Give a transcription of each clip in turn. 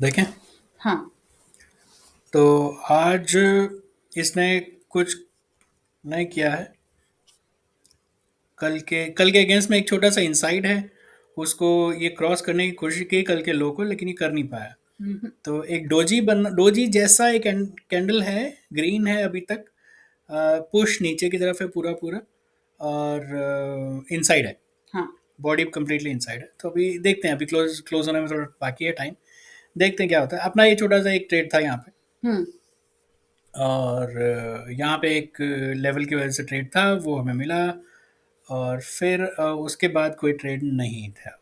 देखें। हाँ। तो आज इसने कुछ नहीं किया है। कल के अगेंस्ट में एक छोटा सा इनसाइड है, उसको ये क्रॉस करने की कोशिश की कल के लो को, लेकिन ये कर नहीं पाया। हम्म। तो एक डोजी जैसा एक कैंडल है, ग्रीन है अभी तक। पुश नीचे की तरफ है पूरा पूरा, और इनसाइड है। हाँ। बॉडी कंप्लीटली इनसाइड है। तो अभी देखते हैं, अभी क्लोज क्लोज होने में थोड़ा बाकी है टाइम। देखते हैं क्या होता है। अपना ये छोटा सा एक ट्रेड था यहाँ पे, हम्म। और यहाँ पे एक लेवल की वजह से ट्रेड था, वो हमें मिला। और फिर उसके बाद कोई ट्रेड नहीं था।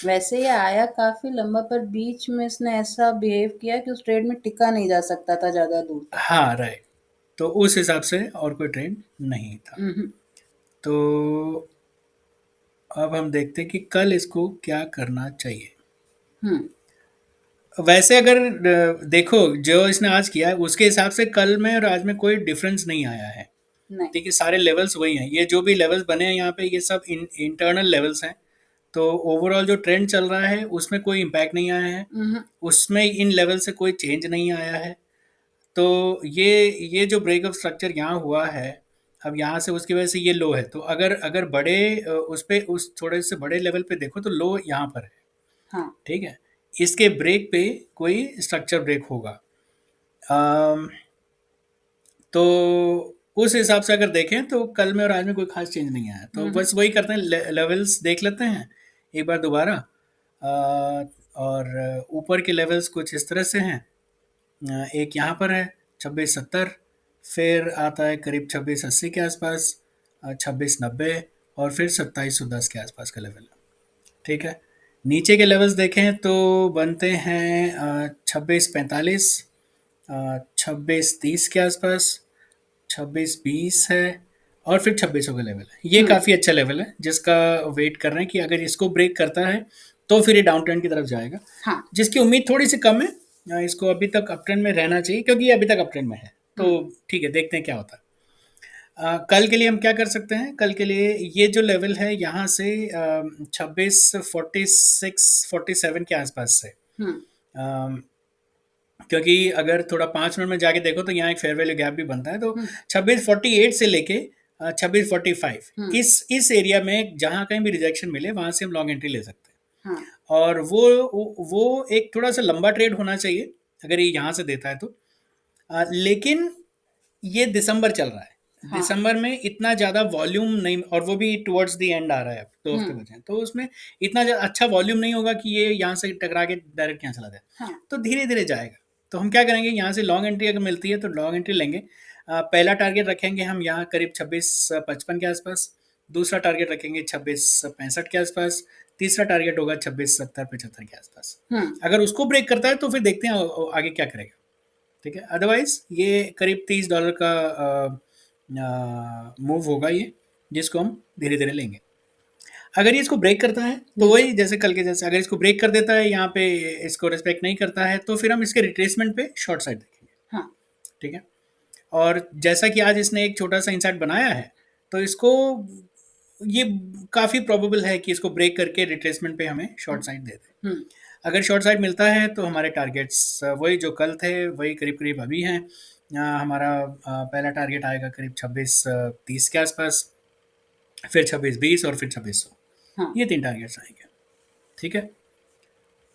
वैसे ये आया काफी लंबा, पर बीच में इसने ऐसा बिहेव किया कि उस ट्रेड में टिका नहीं जा सकता था ज्यादा दूर तक। हाँ, राइट। तो उस हिसाब से और कोई ट्रेड नहीं था। हम्म। तो अब हम देखते हैं कि कल इसको क्या करना चाहिए। हम्म। वैसे अगर देखो, जो इसने आज किया है उसके हिसाब से कल में और आज में कोई डिफरेंस नहीं आया है। नहीं। देखिए, सारे लेवल्स वही हैं। ये जो भी लेवल्स बने हैं यहाँ पे, ये सब इंटरनल लेवल्स हैं। तो ओवरऑल जो ट्रेंड चल रहा है उसमें कोई इम्पैक्ट नहीं आया है। हम्म। उसमें इन लेवल से कोई चेंज नहीं आया है। तो ये जो ब्रेकअप स्ट्रक्चर यहाँ हुआ है, अब यहाँ से उसकी वजह से ये लो है। तो अगर अगर बड़े उस पे उस थोड़े से बड़े लेवल पे देखो तो लो यहाँ पर है। हाँ। ठीक है। इसके ब्रेक पे कोई स्ट्रक्चर ब्रेक होगा। अम, तो उस हिसाब से अगर देखें तो कल में और आज में कोई खास चेंज नहीं आया। तो हम्म। बस वही करते हैं, लेवल्स देख लेते हैं एक बार दोबारा। और ऊपर के लेवल्स कुछ इस तरह से हैं। एक यहाँ पर है 2670, फिर आता है करीब 2680 के आसपास, 2690, और फिर 2710 के आसपास का लेवल है। ठीक है। नीचे के लेवल्स देखें तो बनते हैं 2645, 2630 के आसपास, 2620 है, और फिर 2600 का लेवल है। ये हम्म। काफ़ी अच्छा लेवल है जिसका वेट कर रहे हैं कि अगर इसको ब्रेक करता है तो फिर ये डाउन ट्रेंड की तरफ जाएगा, हाँ। जिसकी उम्मीद थोड़ी सी कम है। इसको अभी तक अप ट्रेंड में रहना चाहिए क्योंकि ये अभी तक अप ट्रेंड में है। तो हम्म। ठीक है, देखते हैं क्या होता है। कल के लिए हम क्या कर सकते हैं? कल के लिए ये जो लेवल है यहाँ से 26 46 47 के आसपास से, हम्म। अम, क्योंकि अगर थोड़ा 5 मिनट में जाके देखो तो यहाँ एक फेयर वैल्यू गैप भी बनता है। तो हम्म। 2648 से लेके 2645, हम्म। इस एरिया में जहाँ कहीं भी रिजेक्शन मिले वहाँ से हम लॉन्ग एंट्री ले सकते हैं। हाँ। और वो एक थोड़ा सा लंबा ट्रेड होना चाहिए अगर ये यहाँ से देता है तो। लेकिन ये दिसंबर चल रहा है। हाँ। दिसंबर में इतना ज़्यादा वॉल्यूम नहीं, और वो भी टुवर्ड्स द एंड आ रहा है, अब 2 हफ्ते हम्म। बचे हैं, तो उसमें इतना अच्छा वॉल्यूम नहीं होगा कि ये यहाँ से टकरा के डायरेक्ट यहाँ चला जाए। हाँ। तो धीरे धीरे जाएगा। तो हम क्या करेंगे, यहाँ से लॉन्ग एंट्री अगर मिलती है तो लॉन्ग एंट्री लेंगे। पहला टारगेट रखेंगे हम यहाँ करीब 2655 के आसपास। दूसरा टारगेट रखेंगे 2665 के आसपास। तीसरा टारगेट होगा 2670 75 के आसपास। हम्म। अगर उसको ब्रेक करता है तो फिर देखते हैं आगे क्या करेगा। ठीक है। अदरवाइज ये करीब $30 का मूव होगा ये, जिसको हम धीरे धीरे लेंगे। अगर ये इसको ब्रेक करता है तो हम्म। वही जैसे कल के जैसे, अगर इसको ब्रेक कर देता है यहाँ पे, इसको रिस्पेक्ट नहीं करता है, तो फिर हम इसके रिट्रेसमेंट पे शॉर्ट साइड देखेंगे। हाँ। ठीक है। और जैसा कि आज इसने एक छोटा सा इंसाइट बनाया है, तो इसको ये काफ़ी प्रोबेबल है कि इसको ब्रेक करके रिट्रेसमेंट पे हमें शॉर्ट साइड दे दे। हम्म। अगर शॉर्ट साइड मिलता है तो हमारे टारगेट्स वही जो कल थे वही करीब करीब अभी हैं। हमारा पहला टारगेट आएगा करीब 2630 के आसपास, फिर 2620, और फिर 2600। हाँ। ये 3 टारगेट्स आएंगे। ठीक है।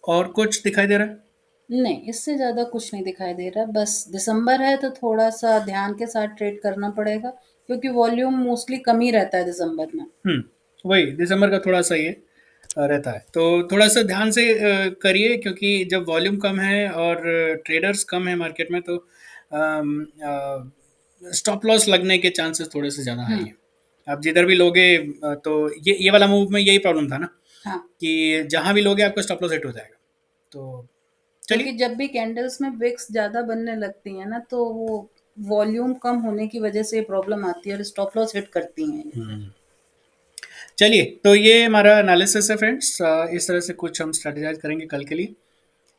और कुछ दिखाई दे रहा है? नहीं, इससे ज़्यादा कुछ नहीं दिखाई दे रहा। बस दिसंबर है तो थोड़ा-सा ध्यान के साथ ट्रेड करना पड़ेगा, क्योंकि वॉल्यूम मोस्टली कम ही रहता है दिसंबर में। वही दिसंबर का थोड़ा सा ये रहता है। तो थोड़ा सा ध्यान से करिए, क्योंकि जब वॉल्यूम कम है और ट्रेडर्स कम है मार्केट में, तो स्टॉप लॉस लगने के चांसेस थोड़े से ज़्यादा हाई हुँ। हैं। आप जिधर भी लोगे तो ये वाला मूव में यही प्रॉब्लम था ना, हाँ, कि जहाँ भी लोगे आपका स्टॉप लॉस हिट हो जाएगा। तो क्योंकि चलिए। जब भी कैंडल्स में विक्स ज़्यादा बनने लगती हैं ना, तो वो वॉल्यूम कम होने की वजह से प्रॉब्लम आती है और स्टॉप लॉस हिट करती हैं ये। चलिए, तो ये हमारा एनालिसिस है फ्रेंड्स। इस तरह से कुछ हम स्ट्रेटेजाइज करेंगे कल के लिए।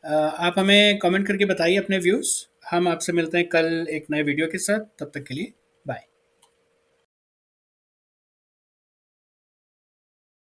आप हमें कमेंट करके बताइए अपने व्यूज़। हम आपसे मिलते हैं कल एक नए वीडियो के साथ। तब तक के लिए